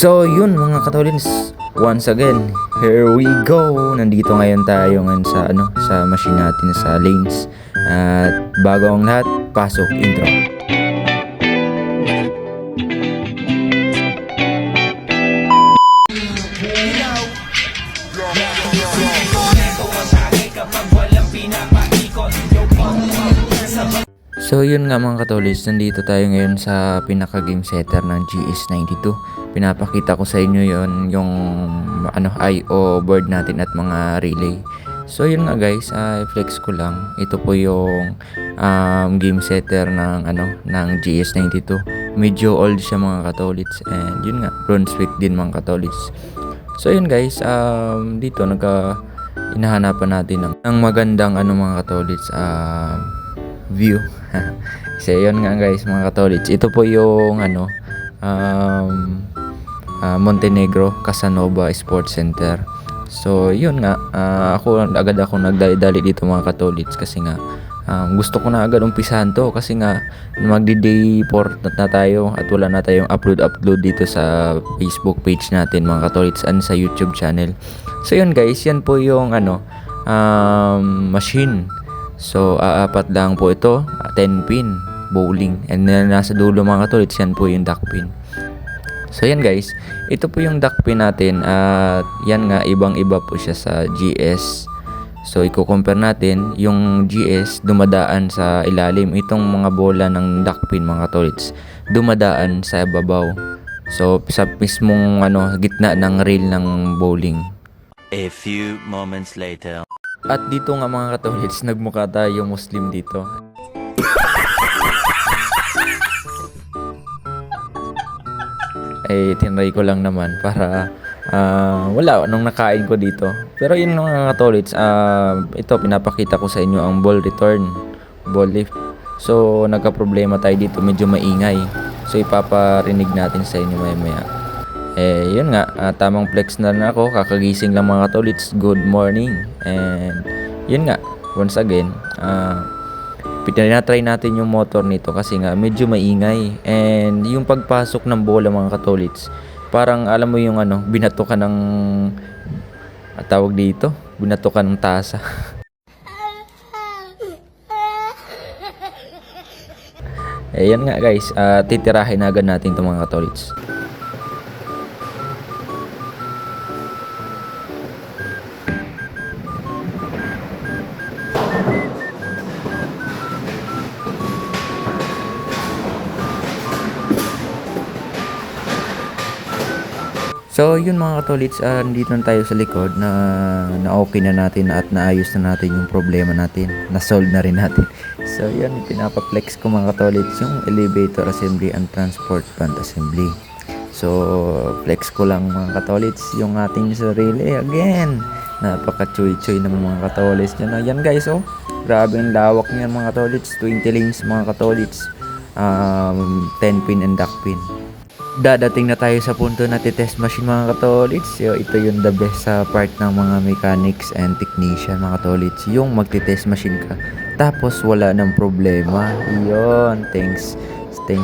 So yun mga katolins, once again, here we go. Nandito ngayon tayo ngayon sa machine natin sa lanes. At bago ang lahat, pasok intro. So yun nga mga katolins, nandito tayo ngayon sa pinaka game setter ng GS92. Pinapakita ko sa inyo yon yung IO board natin at mga relay. So yun nga guys, i-flex ko lang. Ito po yung game setter ng GS92. Medyo old siya mga katolits, and yun nga, Brunswick din mga katolits. So yun guys, dito inahanapan natin ng magandang mga katolits view. So yun nga guys mga katolits, ito po yung Montenegro Casanova Sports Center. So yun nga, ako nagdali-dali dito mga katolits kasi nga gusto ko na agad umpisahan to kasi nga magdi-day 4 na tayo at wala na tayong upload dito sa Facebook page natin mga katolits and sa YouTube channel. So yun guys, yan po yung machine. So apat lang po ito, 10 pin bowling, and then nasa dulo mga katolits yan po yung duck pin. So yan guys, ito po yung duck pin natin at yan nga, ibang iba po siya sa GS. So i-compare natin, yung GS dumadaan sa ilalim, itong mga bola ng duck pin mga katolits dumadaan sa babaw. So sa mismong gitna ng rail ng bowling. A few moments later. At dito nga mga katolits, nagmukha tayo Muslim dito. Tinry ko lang naman para wala nung nakain ko dito. Pero yun mga katolits, ito pinapakita ko sa inyo ang ball return, ball lift. So nagka-problema tayo dito, medyo maingay. So ipaparinig natin sa inyo maya. Yun nga, tamang flex na rin ako, kakagising lang mga katolits, good morning. And yun nga, once again, pinatry natin yung motor nito kasi nga medyo maingay. And yung pagpasok ng bola mga katolits, parang alam mo yung binato ka ng tawag dito, binato ka ng tasa. Yan nga guys, titirahin na agad natin itong mga katolits. So yun mga katolits, nandito na tayo sa likod na okay na natin at naayos na natin yung problema natin, na-solve na rin natin. So yun, pinapaplex ko mga katolits yung elevator assembly and transport plant assembly. So flex ko lang mga katolits yung ating sarili again. Napaka-choy-choy naman mga katolits dyan. Yan guys, grabe ang lawak niyan mga katolits, 20 lanes mga katolits, 10 pin and duck pin. Dadating na tayo sa punto na test machine mga katolits. Ito yung the best sa part ng mga mechanics and technician mga katolits, yung magte-test machine ka tapos wala ng problema. Yun, thanks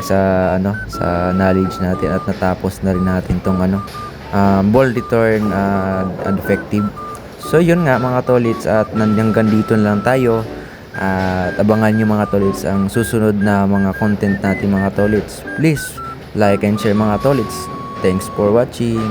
sa sa knowledge natin at natapos na rin natin tong ball return effective. So yun nga mga katolits, at hanggang dito na lang tayo. At abangan nyo mga katolits ang susunod na mga content natin mga katolits. Please like and share mga tolits. Thanks for watching.